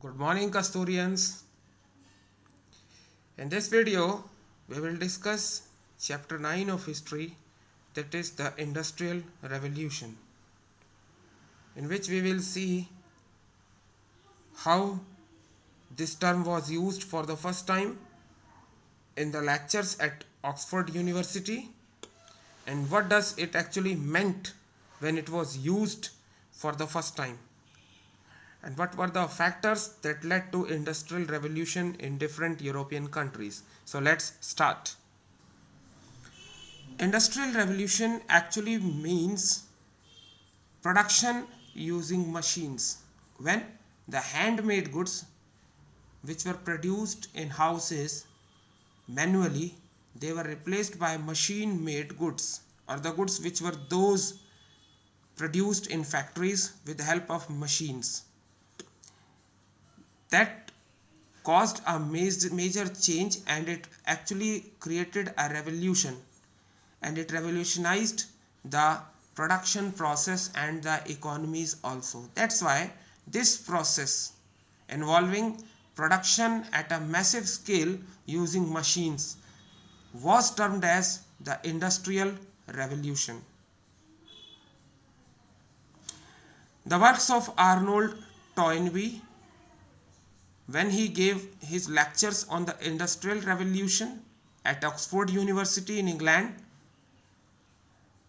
Good morning, custodians. In this video, we will discuss chapter 9 of history, that is the Industrial Revolution, in which we will see how this term was used for the first time in the lectures at Oxford University and what does it actually meant when it was used for the first time, and what were the factors that led to industrial revolution in different European countries. So let's start. Industrial revolution actually means production using machines. When the handmade goods which were produced in houses manually, they were replaced by machine made goods, or the goods which were those produced in factories with the help of machines. That caused a major change, and it actually created a revolution, and it revolutionized the production process and the economies also. That's why this process involving production at a massive scale using machines was termed as the Industrial Revolution. The works of Arnold Toynbee, when he gave his lectures on the Industrial Revolution at Oxford University in England,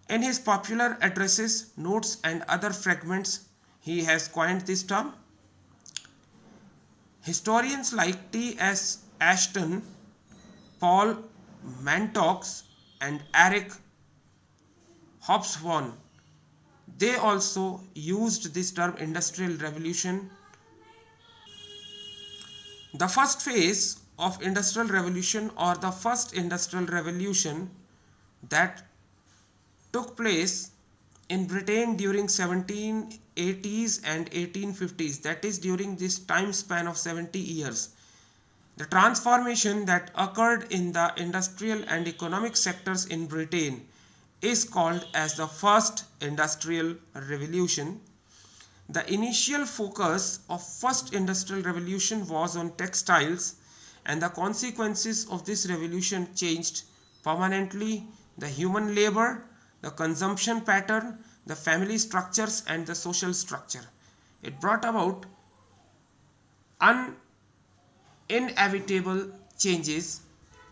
in his popular addresses, notes and other fragments, he has coined this term. Historians like T.S. Ashton, Paul Mantoux and Eric Hobsbawm, they also used this term Industrial Revolution. The first phase of Industrial Revolution, or the first Industrial Revolution, that took place in Britain during 1780s and 1850s, that is during this time span of 70 years. The transformation that occurred in the industrial and economic sectors in Britain is called as the first Industrial Revolution. The initial focus of first Industrial Revolution was on textiles, and the consequences of this revolution changed permanently the human labor, the consumption pattern, the family structures and the social structure. It brought about inevitable changes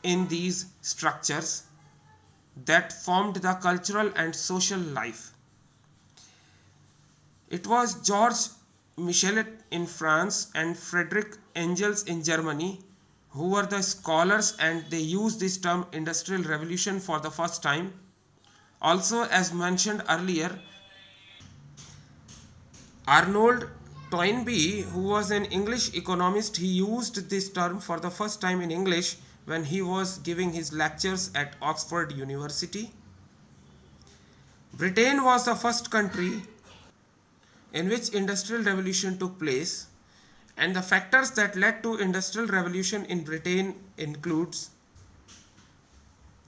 in these structures that formed the cultural and social life. It was George Michelet in France and Frederick Engels in Germany who were the scholars, and they used this term Industrial Revolution for the first time. Also, as mentioned earlier, Arnold Toynbee, who was an English economist, he used this term for the first time in English when he was giving his lectures at Oxford University. Britain was the first country in which Industrial Revolution took place, and the factors that led to Industrial Revolution in Britain includes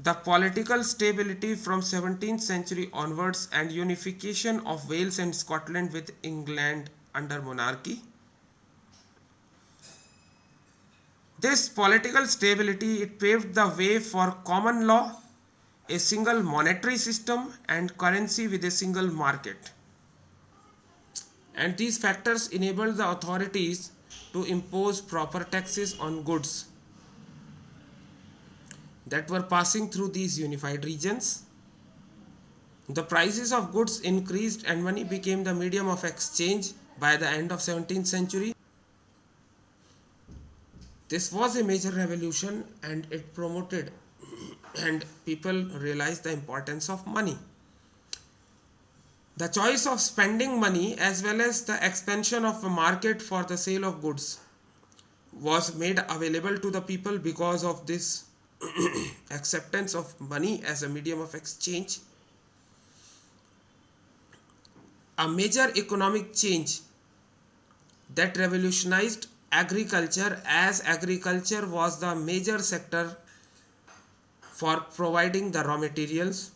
the political stability from 17th century onwards and unification of Wales and Scotland with England under monarchy. This political stability, it paved the way for common law, a single monetary system and currency with a single market. And these factors enabled the authorities to impose proper taxes on goods that were passing through these unified regions. The prices of goods increased and money became the medium of exchange by the end of 17th century. This was a major revolution, and it promoted and people realized the importance of money. The choice of spending money as well as the expansion of a market for the sale of goods was made available to the people because of this acceptance of money as a medium of exchange. A major economic change that revolutionized agriculture, as agriculture was the major sector for providing the raw materials,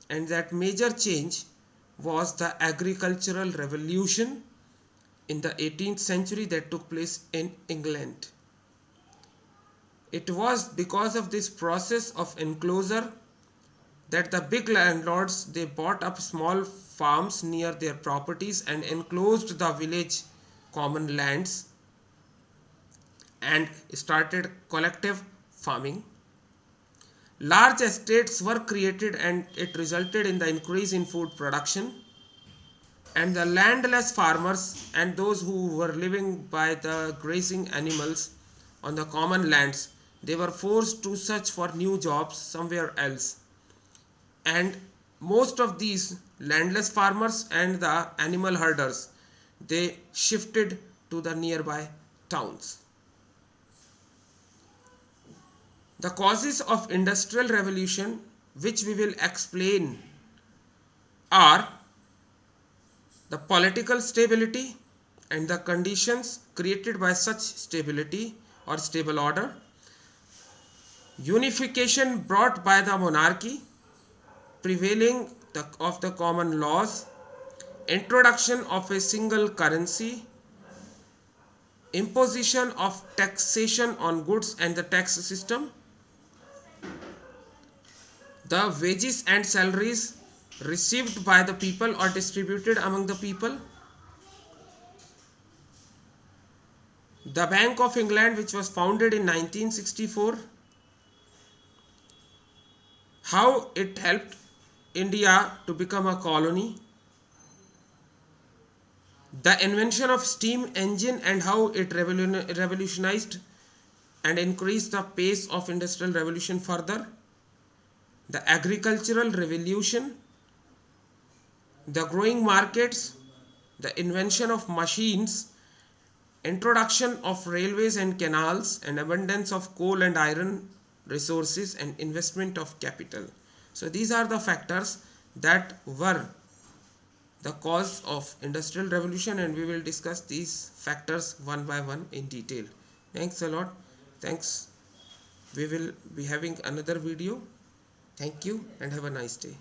and that major change was the agricultural revolution in the 18th century that took place in England. It was because of this process of enclosure that the big landlords, they bought up small farms near their properties and enclosed the village common lands and started collective farming. Large estates were created and it resulted in the increase in food production, and the landless farmers and those who were living by the grazing animals on the common lands, they were forced to search for new jobs somewhere else. And most of these landless farmers and the animal herders, they shifted to the nearby towns. The causes of industrial revolution, which we will explain, are the political stability and the conditions created by such stability or stable order, unification brought by the monarchy, prevailing of the common laws, introduction of a single currency, imposition of taxation on goods and the tax system, the wages and salaries received by the people or distributed among the people, the Bank of England, which was founded in 1964, how it helped India to become a colony, the invention of steam engine and how it revolutionized and increased the pace of industrial revolution further, the agricultural revolution, the growing markets, the invention of machines, introduction of railways and canals, and abundance of coal and iron resources and investment of capital. So these are the factors that were the cause of industrial revolution, and we will discuss these factors one by one in detail. Thanks a lot. Thanks. We will be having another video. Thank you and have a nice day.